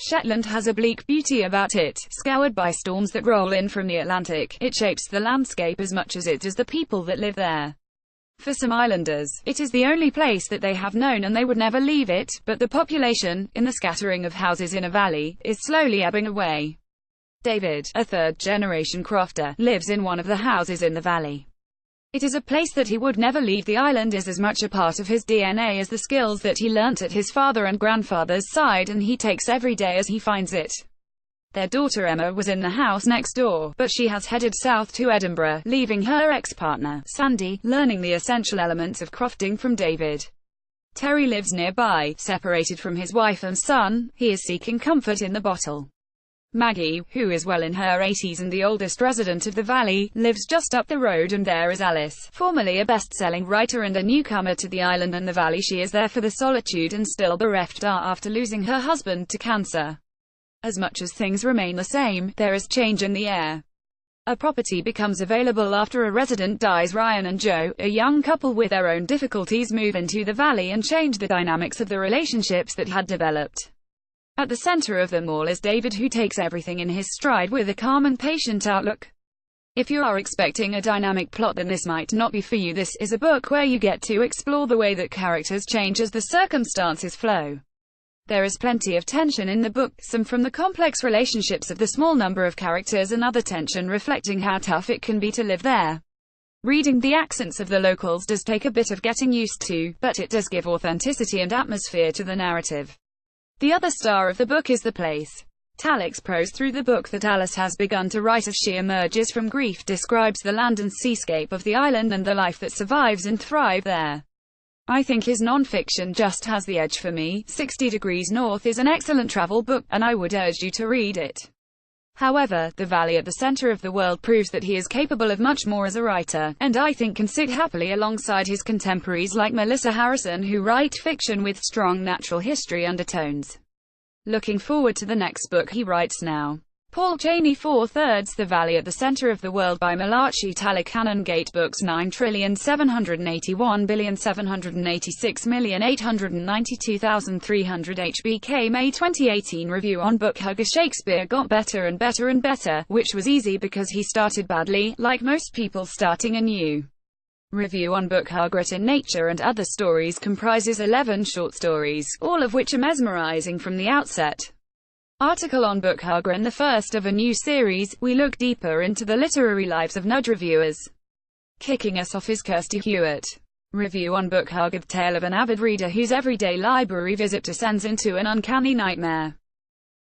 Shetland has a bleak beauty about it, scoured by storms that roll in from the Atlantic. It shapes the landscape as much as it does the people that live there. For some islanders, it is the only place that they have known and they would never leave it, but the population, in the scattering of houses in a valley, is slowly ebbing away. David, a third-generation crofter, lives in one of the houses in the valley. It is a place that he would never leave. The island is as much a part of his DNA as the skills that he learnt at his father and grandfather's side, and he takes every day as he finds it. Their daughter Emma was in the house next door, but she has headed south to Edinburgh, leaving her ex-partner, Sandy, learning the essential elements of crofting from David. Terry lives nearby, separated from his wife and son. He is seeking comfort in the bottle. Maggie, who is well in her 80s and the oldest resident of the valley, lives just up the road, and there is Alice, formerly a best-selling writer and a newcomer to the island and the valley. She is there for the solitude and still bereft after losing her husband to cancer. As much as things remain the same, there is change in the air. A property becomes available after a resident dies. Ryan and Joe, a young couple with their own difficulties, move into the valley and change the dynamics of the relationships that had developed. At the center of them all is David, who takes everything in his stride with a calm and patient outlook. If you are expecting a dynamic plot, then this might not be for you. This is a book where you get to explore the way that characters change as the circumstances flow. There is plenty of tension in the book, some from the complex relationships of the small number of characters and other tension reflecting how tough it can be to live there. Reading the accents of the locals does take a bit of getting used to, but it does give authenticity and atmosphere to the narrative. The other star of the book is the place. Tallack's prose through the book that Alice has begun to write as she emerges from grief describes the land and seascape of the island and the life that survives and thrives there. I think his non-fiction just has the edge for me. 60 Degrees North is an excellent travel book, and I would urge you to read it. However, The Valley at the Center of the World proves that he is capable of much more as a writer, and I think can sit happily alongside his contemporaries like Melissa Harrison, who write fiction with strong natural history undertones. Looking forward to the next book he writes now. Paul Cheney 4/3 The Valley at the Center of the World by Malachy Tallack, Canongate Books. 9,781,786,892,300 HBK May 2018 Review on Bookhugger. Shakespeare got better and better and better, which was easy because he started badly, like most people starting anew. Review on Bookhugger in Nature and Other Stories comprises 11 short stories, all of which are mesmerizing from the outset. Article on Bookhugger. In the first of a new series, we look deeper into the literary lives of Nudge reviewers. Kicking us off is Kirsty Hewitt. Review on Bookhugger. The tale of an avid reader whose everyday library visit descends into an uncanny nightmare.